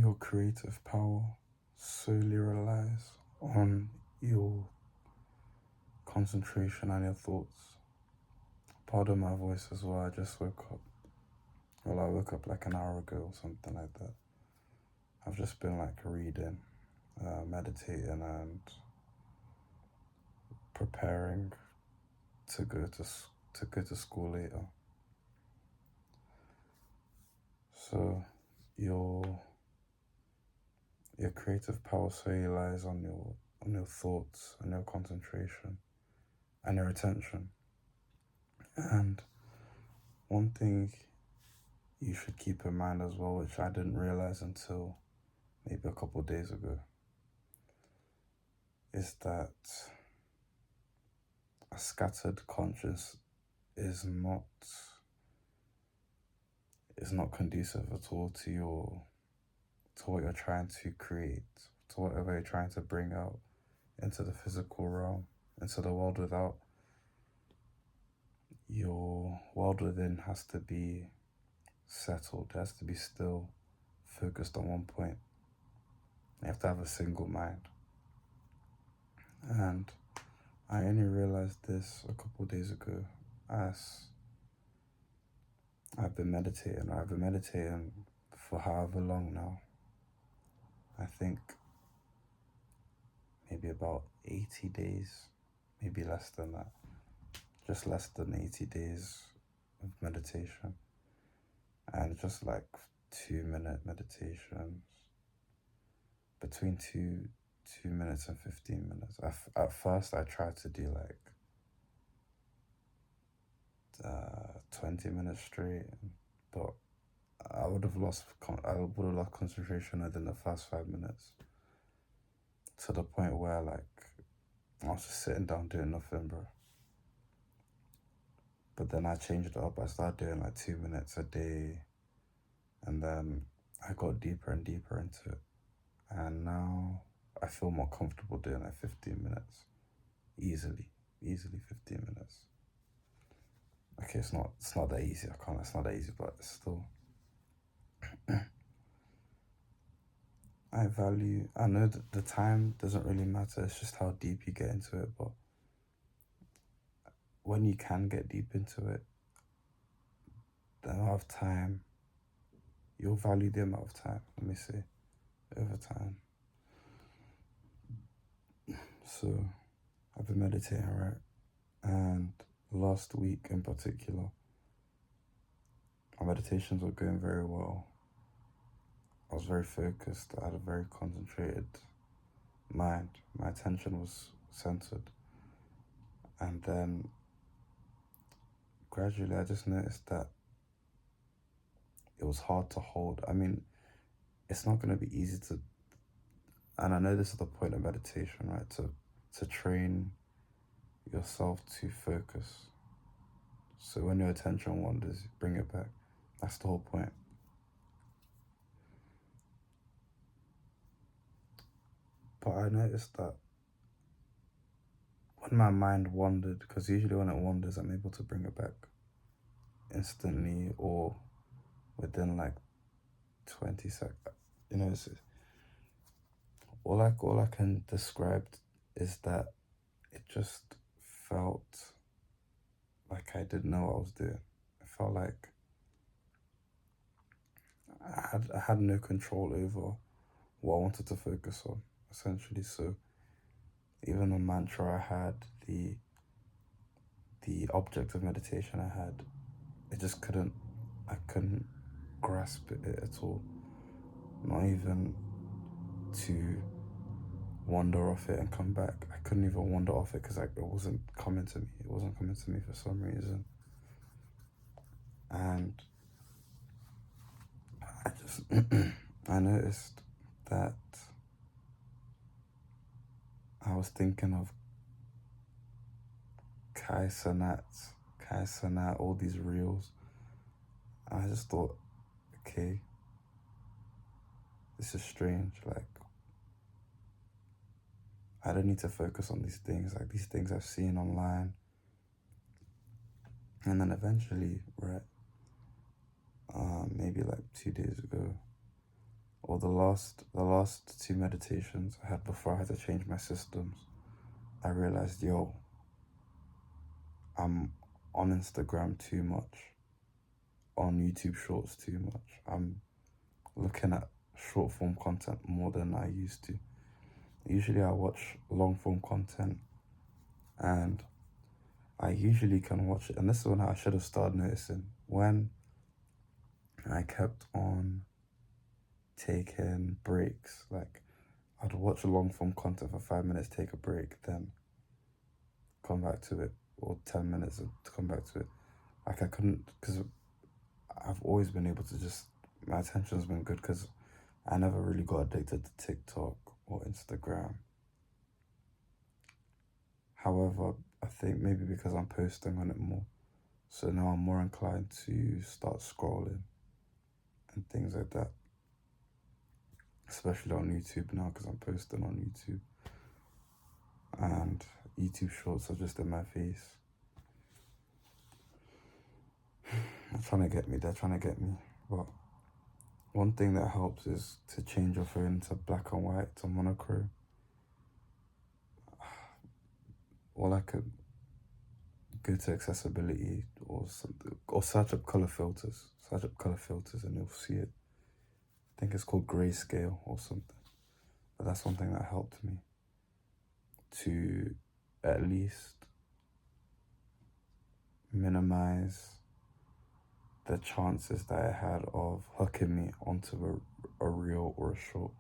Your creative power solely relies on your concentration and your thoughts. Pardon my voice as well, I just woke up. Well, I woke up like an hour ago or something like that. I've just been like reading, meditating and preparing to go to school later. So your creative power solely relies on your thoughts and your concentration and your attention. And one thing you should keep in mind as well, which I didn't realize until maybe a couple of days ago, is that a scattered conscience is not conducive at all to what you're trying to create, to whatever you're trying to bring out into the physical realm, into the world without. Your world within has to be settled, has to be still, focused on one point. You have to have a single mind. And I only realized this a couple of days ago as I've been meditating. I've been meditating for however long now. I think maybe about 80 days, maybe less than that. Just less than 80 days of meditation. And just like 2-minute meditations, between 2 minutes and 15 minutes. At first, I tried to do like 20 minutes straight, but I would have lost concentration within the first 5 minutes, to the point where like I was just sitting down doing nothing, bro. But then I changed it up. I started doing like 2 minutes a day, and then I got deeper and deeper into it. And now I feel more comfortable doing like 15 minutes. Easily 15 minutes. Okay, it's not that easy. It's not that easy, but still. I know that the time doesn't really matter. It's just how deep you get into it. But when you can get deep into it, the amount of time, you'll value the amount of time, let me say, over time. So I've been meditating, right? And last week in particular, my meditations were going very well. I was very focused. I had a very concentrated mind. My attention was centered. And then gradually I just noticed that it was hard to hold. I mean, it's not going to be easy to, and I know this is the point of meditation, right? To train yourself to focus. So when your attention wanders, bring it back. That's the whole point. But I noticed that when my mind wandered, because usually when it wanders, I'm able to bring it back instantly or within like 20 seconds. You know, all I can describe is that it just felt like I didn't know what I was doing. It felt like I had no control over what I wanted to focus on, essentially. So even the mantra I had, the object of meditation I had, I couldn't grasp it at all. Not even to wander off it and come back. I couldn't even wander off it because it wasn't coming to me. It wasn't coming to me for some reason. And I just, I noticed that I was thinking of Kai Cenat, all these reels. And I just thought, okay, this is strange. Like, I don't need to focus on these things. Like, these things I've seen online. And then eventually, right, maybe like 2 days ago, or well, the last two meditations I had before I had to change my systems, I realized, yo, I'm on Instagram too much, on YouTube Shorts too much. I'm looking at short form content more than I used to. Usually I watch long form content, and I usually can watch it. And this is when I should have started noticing, when I kept on taking breaks. Like, I'd watch long form content for 5 minutes, take a break, then come back to it, or 10 minutes to come back to it. Like, I couldn't, because I've always been able to just, my attention's been good because I never really got addicted to TikTok or Instagram. However, I think maybe because I'm posting on it more, so now I'm more inclined to start scrolling and things like that. Especially on YouTube now, because I'm posting on YouTube. And YouTube Shorts are just in my face. They're trying to get me. But one thing that helps is to change your phone to black and white, to monochrome. Or like go to accessibility or something, or search up color filters. Search up color filters and you'll see it. I think it's called grayscale or something. But that's one thing that helped me to at least minimize the chances that I had of hooking me onto a reel or a short.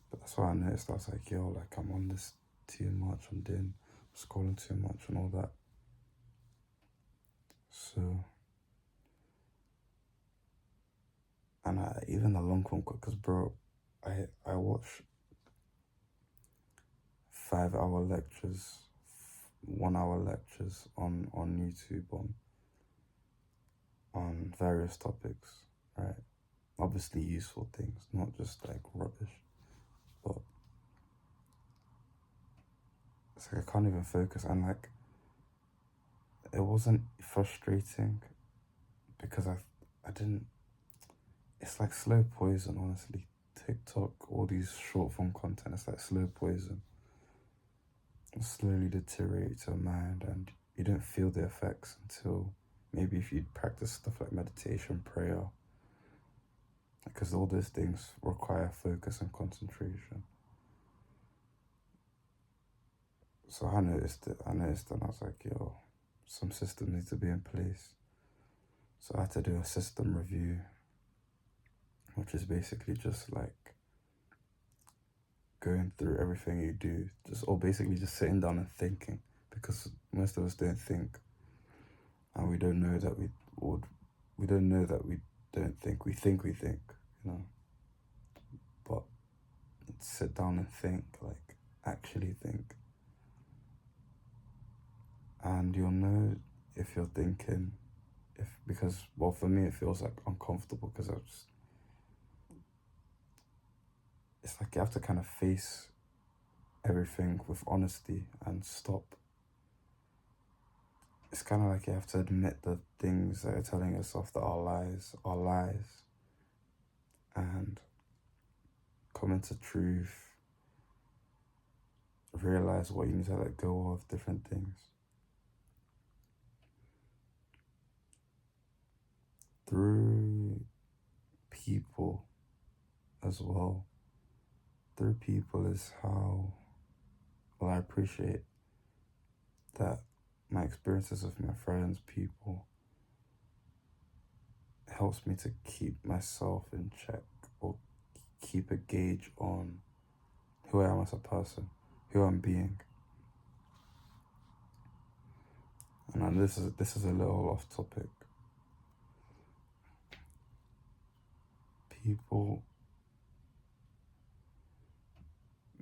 But that's why I noticed, I was like, yo, like, I'm on this too much, I'm scrolling too much and all that. So, and even the long form, because bro, I watch 5 hour lectures, 1 hour lectures on YouTube on various topics, right? Obviously useful things, not just like rubbish. But it's like I can't even focus, and like it wasn't frustrating because I didn't. It's like slow poison, honestly. TikTok, all these short form content, it's like slow poison. It slowly deteriorates your mind, and you don't feel the effects until maybe if you practice stuff like meditation, prayer, because all those things require focus and concentration. So I noticed it, and I was like, yo, some system needs to be in place. So I had to do a system review, which is basically just like going through everything you do, or basically just sitting down and thinking, because most of us don't think, and we don't know that we don't think. We think, you know. But sit down and think, like actually think, and you'll know if you're thinking, because well, for me it feels like uncomfortable because it's like you have to kind of face everything with honesty and stop. It's kind of like you have to admit the things that you're telling yourself that are lies, and come into truth, realize what you need to let go of, different things. Through people as well. Through people is how, well, I appreciate that my experiences with my friends, people, helps me to keep myself in check, or keep a gauge on who I am as a person, who I'm being. And this is a little off topic. People,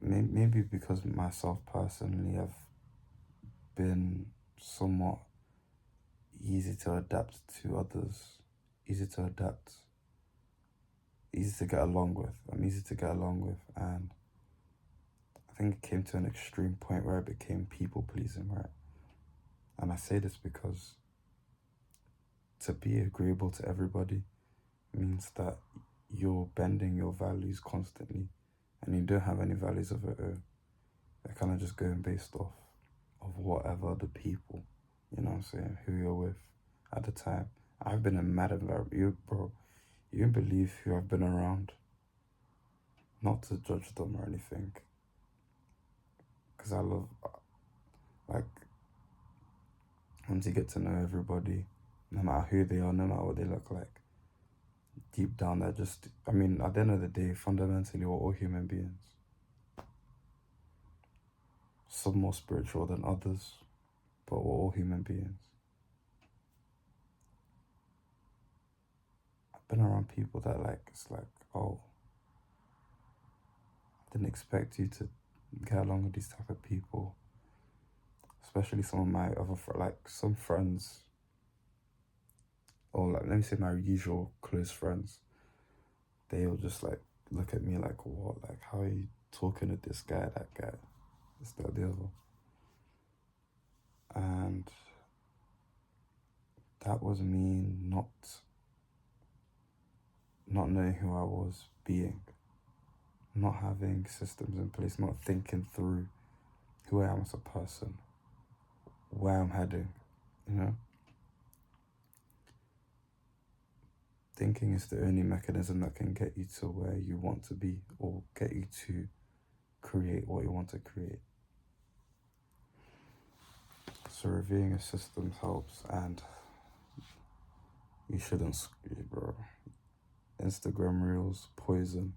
maybe because myself personally, I've been somewhat easy to adapt to others, easy to adapt, easy to get along with. I'm easy to get along with, and I think it came to an extreme point where I became people pleasing, right? And I say this because to be agreeable to everybody means that you're bending your values constantly and you don't have any values of your own. They're kind of just going based off of whatever the people, you know what I'm saying, who you're with at the time. I've been in mad environment. Bro, you can believe who I've been around. Not to judge them or anything, because I love, like, once you get to know everybody, no matter who they are, no matter what they look like, deep down they're just, I mean, at the end of the day, fundamentally, we're all human beings. Some more spiritual than others, but we're all human beings. I've been around people that, like, it's like, oh, I didn't expect you to get along with these type of people. Especially some of my other, like, some friends, or, like, let me say my usual close friends, they'll just, like, look at me like, what? Like, how are you talking to this guy, that guy, this, that, the other? And that was me not knowing who I was being, not having systems in place, not thinking through who I am as a person, where I'm heading, you know? Thinking is the only mechanism that can get you to where you want to be or get you to create what you want to create. So reviewing your systems helps, and you shouldn't, bro. Instagram Reels, poison.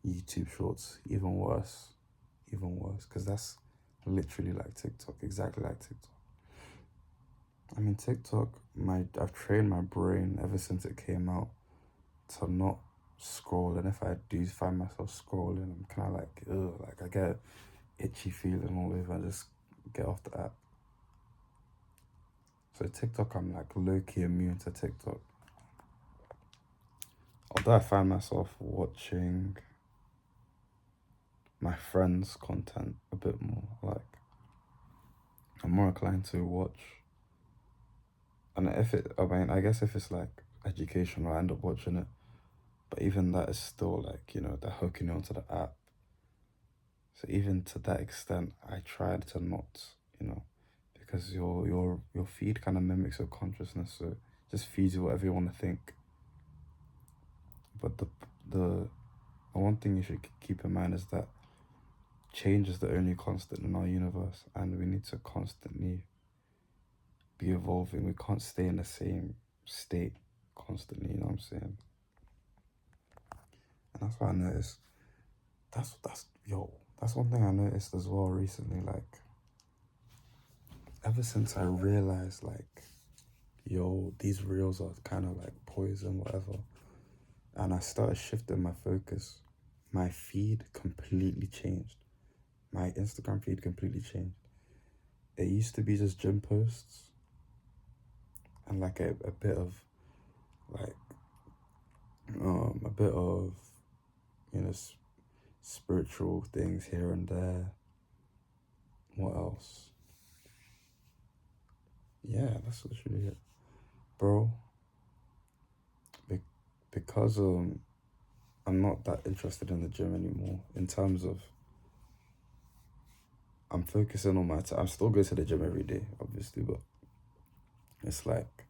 YouTube Shorts, even worse. Even worse, because that's literally like TikTok, exactly like TikTok. I mean, TikTok, I've trained my brain ever since it came out to not scroll, and if I do find myself scrolling, I'm kind of like, ugh, like I get itchy feeling all over and just get off the app. So TikTok, I'm like low-key immune to TikTok. Although I find myself watching my friends' content a bit more, like I'm more inclined to watch. And I guess if it's like educational, I end up watching it. But even that is still like, they're hooking you onto the app. So even to that extent, I tried to not, because your feed kind of mimics your consciousness, so it just feeds you whatever you want to think. But the one thing you should keep in mind is that change is the only constant in our universe, and we need to constantly be evolving. We can't stay in the same state constantly, you know what I'm saying? And that's what I noticed. That's one thing I noticed as well recently, like, ever since I realized, like, these reels are kind of like poison, whatever, and I started shifting my focus, my feed completely changed. My Instagram feed completely changed. It used to be just gym posts and like a bit of, like, a bit of, spiritual things here and there. What else? Yeah, that's literally it, bro. Because I'm not that interested in the gym anymore. In terms of, I'm focusing on my time. I'm still going to the gym every day, obviously, but it's like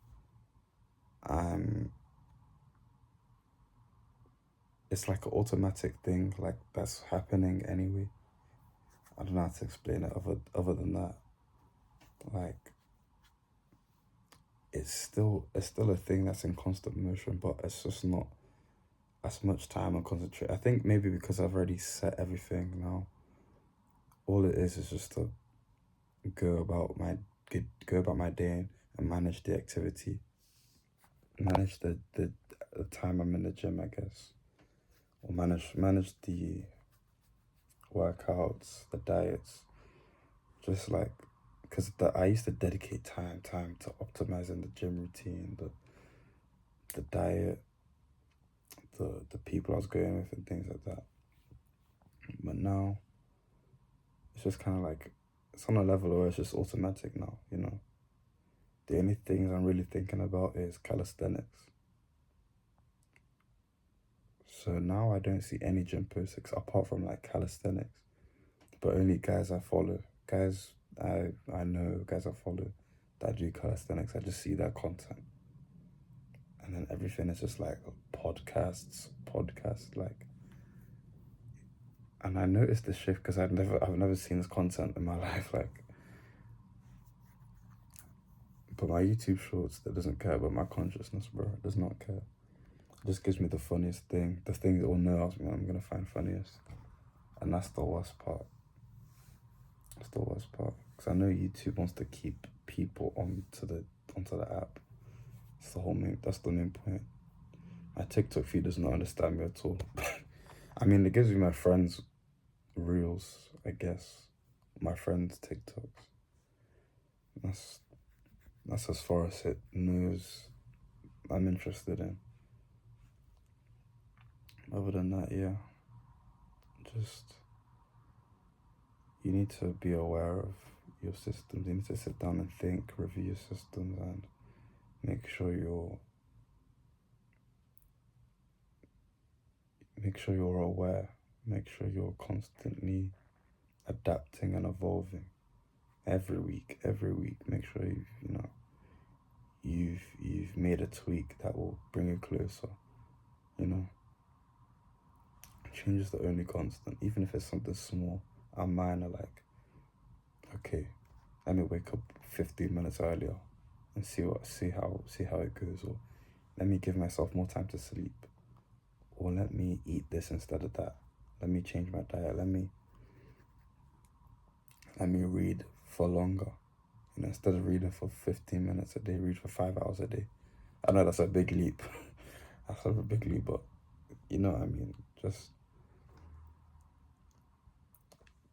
I'm. It's like an automatic thing, like that's happening anyway. I don't know how to explain it other than that. Like, it's still a thing that's in constant motion, but it's just not as much time and concentrate. I think maybe because I've already set everything now. All it is just to go about my day and manage the activity, manage the time I'm in the gym, I guess, or manage the workouts, the diets, just like, because I used to dedicate time to optimizing the gym routine, the diet, the people I was going with, and things like that. But now it's just kind of like, it's on a level where it's just automatic now. The only things I'm really thinking about is calisthenics. So now I don't see any gym posts apart from like calisthenics, but only guys I follow, guys I know, guys I follow that do calisthenics. I just see their content, and then everything is just like podcasts, like. And I noticed the shift because I've never seen this content in my life, like. But my YouTube Shorts, that doesn't care about my consciousness, bro. It does not care. It just gives me the funniest thing, the thing that will know I'm gonna find funniest, and that's the worst part. That's the worst part, because I know YouTube wants to keep people onto the app. That's the main point. My TikTok feed does not understand me at all. I mean, it gives me my friends' reels, I guess. My friends' TikToks. That's as far as it knows I'm interested in. Other than that, yeah. Just, you need to be aware of your systems. You need to sit down and think, review your systems, and make sure you're aware. Make sure you're constantly adapting and evolving. Every week, make sure you've made a tweak that will bring you closer. Change is the only constant, even if it's something small and minor, like, okay, let me wake up 15 minutes earlier and see how it goes, or let me give myself more time to sleep, or let me eat this instead of that. Let me change my diet. Let me read for longer. Instead of reading for 15 minutes a day, read for 5 hours a day. I know that's a big leap. That's a big leap, but you know what I mean. Just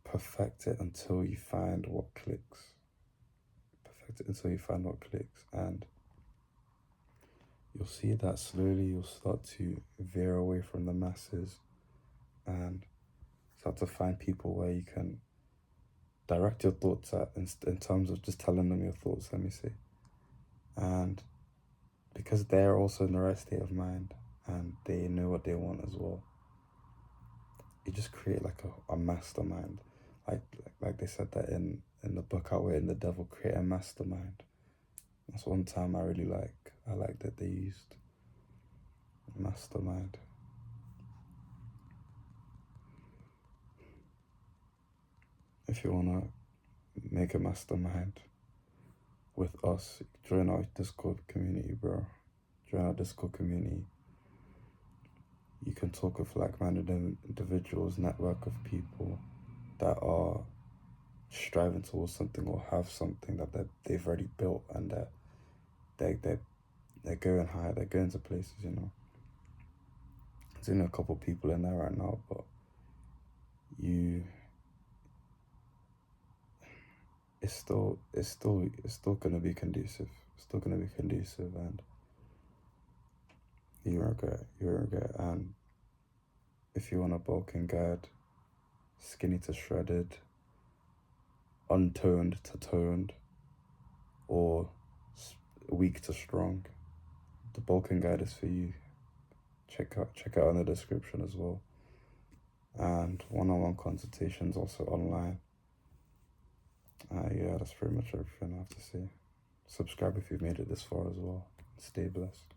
perfect it until you find what clicks. And you'll see that slowly you'll start to veer away from the masses and start to find people where you can direct your thoughts at, in terms of just telling them your thoughts, let me say. And because they're also in the right state of mind and they know what they want as well, you just create like a mastermind. Like they said that in the book Outwitting the Devil, create a mastermind. That's one time I really like. I like that they used mastermind. If you wanna make a mastermind with us, join our Discord community, bro. Join our Discord community. You can talk with like-minded individuals, network of people that are striving towards something or have something that they've already built, and they're going high, they're going to places, There's only a couple people in there right now, but it's still gonna be conducive. It's still gonna be conducive, and you won't regret. And if you want a bulking guide, skinny to shredded, untoned to toned, or weak to strong, the bulking guide is for you. Check out in the description as well. And one-on-one consultations also online. Yeah, that's pretty much everything I have to say. Subscribe if you've made it this far as well. Stay blessed.